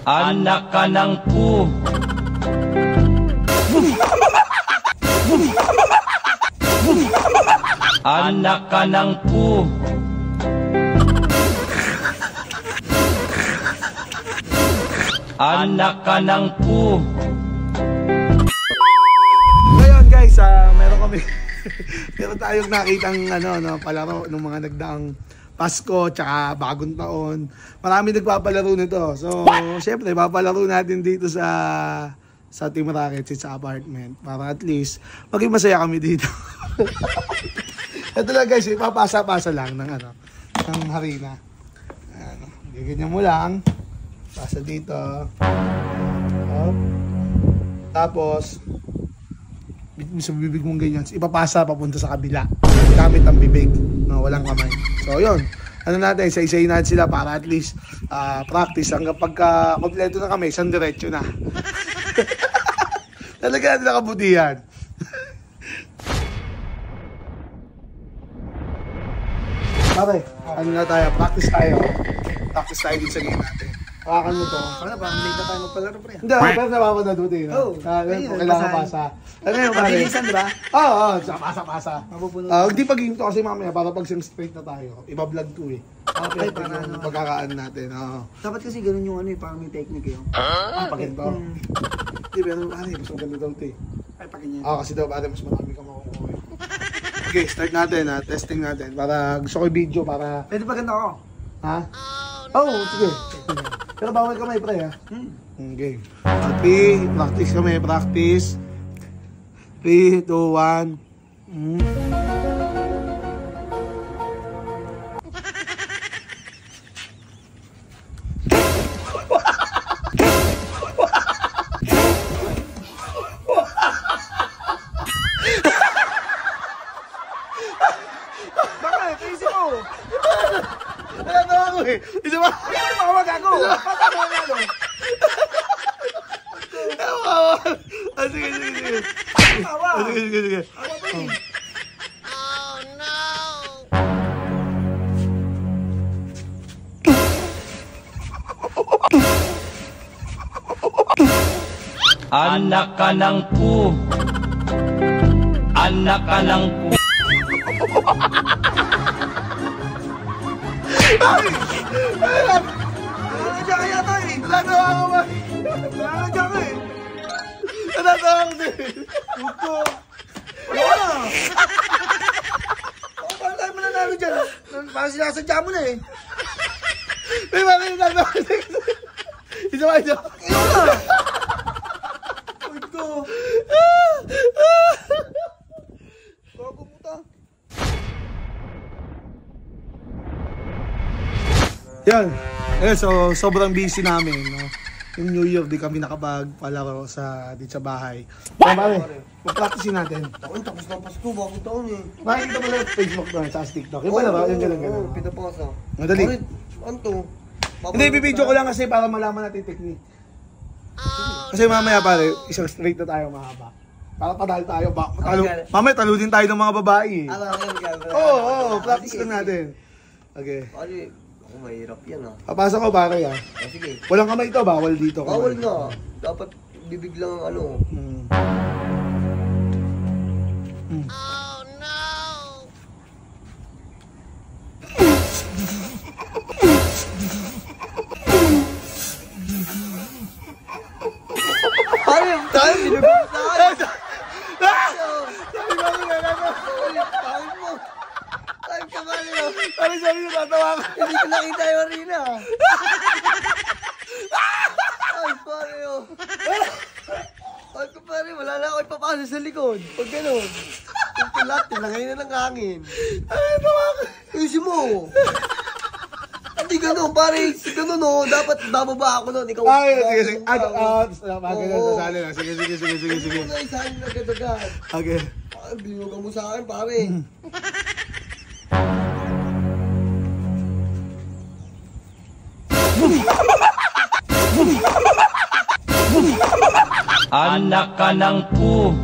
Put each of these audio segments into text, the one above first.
Anak ka ng pu. Anak ka ng pu. Anak ka ng pu. Ngayon guys, meron kami meron tayong nakitang palaro ng mga nagdaang Pasko tsaka bagong taon. Marami nagpapalaro nito. So, syempre, papalaro natin dito sa Team Rocket sa apartment para at least maging masaya kami dito. Ito lang guys, ipapasa-pasa lang ng harina. Ganyan mo lang. Pasa dito. Tapos sa bibig mong ganyan, ipapasa papunta sa kabila gamit ang bibig, walang kamay. So yun, natin, isa-isayin natin sila para at least practice hanggang pagka kompleto na kami, isang diretso na. Talaga natin nakabutihan. Pare, practice tayo din sa game natin. Hawakan mo to. Ano ba? Hindi na tayo magpalaro pre. Hindi, pero napapanood mo din. Oo. Kailangan pasa. Ano yung pare? Mabilisan, diba? Oo, pasa. Mapupuno. Hindi pag-game to kasi mamaya para pag siyang straight na tayo. Iba-vlog to eh. Okay, para pagkakaan natin. Dapat kasi ganun yung parang may technique yun. Pag ito. Hindi, pero mas maganda daw ito eh. Ay, pag ganyan. Kasi daw mas marami ka makukuha. Okay, start natin testing natin. Para gusto ko yung video para... Pwede pa ganda ako. Ha? Sige. Pero bawal kamay, pre, ha? Okay. Practice kami, practice. 3, 2, 1. Bakit? Isip mo! Ako eh. Isa ba? Mawag ako! Patama nga no! Sige. Tawa! Sige. Oh no! Anak ka ng pu. Anak ka ng pu. Nandiyan kaya to eh! Natawa ko ba? Nandiyan ka eh! Natawa ko din. Puto! Wala! Paano tayo mananalo dyan? Parang sinasadya mo na eh! May bakit natawa ko din. Isa ba? Wala! Puto! Bago puta! Yan. So sobrang busy namin, no? Yung New Year, di kami nakapagpalaro dito sa bahay. Pare, mag-practice natin. Tapos na Pasko, bagong taon eh. Makikita mo lang Facebook doon, sa TikTok. Yung palaro, yung ganun. Pinapasa. Madali. Ano to? Hindi, bibidyo ko lang kasi para malaman natin yung technique. Kasi mamaya pare, isang straight na tayo mahaba. Para padali tayo. Mamaya talo din tayo ng mga babae. Oo, practice lang natin. Okay. Ako mahirap yan ah. Papasok ko pare ah. Sige. Walang kamay ito, bawal dito. Bawal nga. Dapat bibig lang ang Oh no! Pare, tayo binibig sa akin. Sabi ba ko na Pangin mo. Time ka ba niyo? Sabi natawa ka. Hindi ko nakita yung arena. Ay, pare oh. Ay, pare, wala na ako ipapasa sa likod. Pag gano'n. Yung lahat, tinangay na ng hangin. Ay, tawa ka. Ayusin mo. Hindi gano'n, pare. Gano'n oh. Dapat bababa ako nun. Ikaw. Sige. Sasali lang. Sige. Ano yung saan agad-agad? Okay. Binugan mo sa akin, pare. Anak ka ng pu.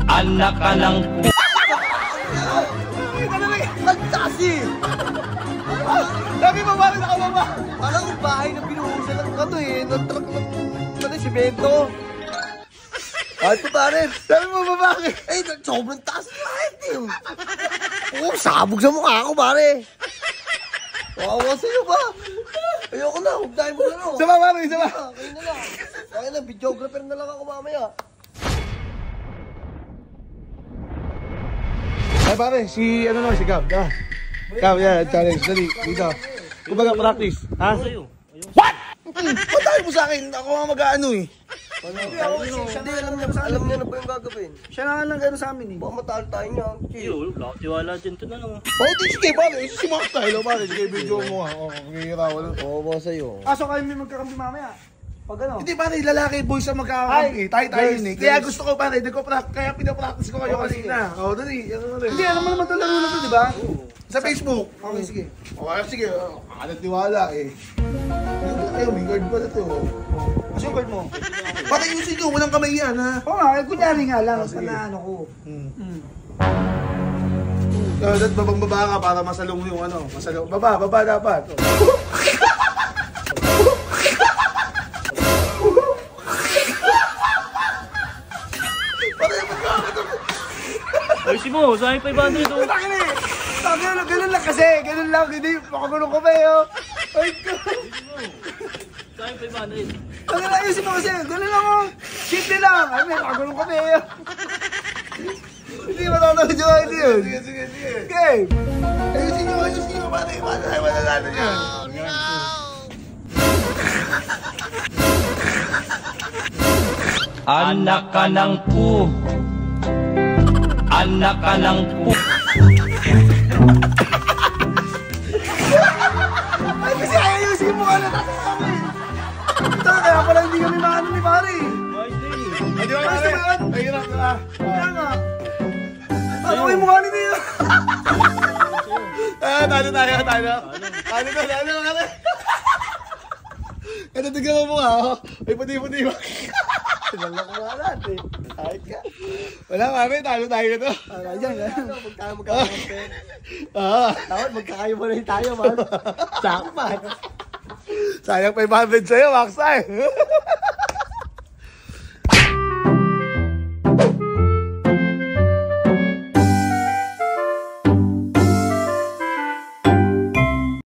Anak ka ng pu. Magtasi! Sabi mo, bakit nakababa? Alam ko bahay na binuhusan ng to eh. Nag-truck ng si Bento. Kahit pa pare. Sabi mo ba bakit? Eh, sobrang taas na kahit eh. Oo, sabog sa mukha ako pare. Kawawa sa'yo ba? Ayoko na, huwag tayo maglaro. Sama pare, sama. Kayo na lang. Kaya na, videographer na lang ako mamaya. Ay pare, si ano naman, si Gab. Gab, yan, challenge. Dali, dito. Kumbaga, practice. Ha? What? Ba't tayo mo sa akin? Ako nga mag-ano eh. Hindi, alam niya na po yung gagawin. Siya na nga lang gano'n sa amin eh. Baka matalo tayo niya. Iyo, wala tiwala dyan to na lang. Oh, di sige pare. Si Max tayo pare. Sige, video mo nga. Oo, kikira ko lang. Oo, ba sa'yo? So kayo may magkakampi mamaya? Pag ano? Hindi pare, lalaki boys ang magkakampi. Tayo yun eh. Kaya gusto ko pare, kaya pinapractice ko kayo kanina. Oo, dali. Hindi, alam mo naman ito laro na ito, di ba? Sa Facebook. Okay, sige. Okay, sige. Kalat tiwala eh. Ayun, may guard pa na ito. Kasi yung guard mo? Patayusin nyo, walang kamay yan ha. Oo nga, kunyari nga lang. Panaano ko. Dapat babang-baba ka para masalong yung ano. Masalong. Baba dapat. Ay, si Mo, saan yung 500 o? Ganun lang kasi. Ganun lang. Hindi, makagulong ko ba yun? Ay, ko. Saan yung 500? Ang ayusin mo kasi. Ganun lang oh. Simple lang. Ay, may makagulong ko ba yun? Hindi, matatawid yung ID yun. Sige. Okay. Ayusin nyo. Paano tayo matatalo yan? Oh, no. Anak ka ng pu. Anak ka ng pu. Ay, kasi ayusin mo ka na tatalo kami. Ito, kaya pala hindi kami maano ni pare. Hindi ba pare? Mahirap na. Kaya nga. Tatawin mo ka nito yun. Talo. Ito, tignan mo nga, oh. Ay, puti-puti ba? Tinala ko nga natin. Kahit ka. Wala, mami, talo tayo na to. Diyan, magkakakampi. Dapat magkakayo mo rin tayo, man. Jackpot. Sayang 500 sa'yo, Max, ay.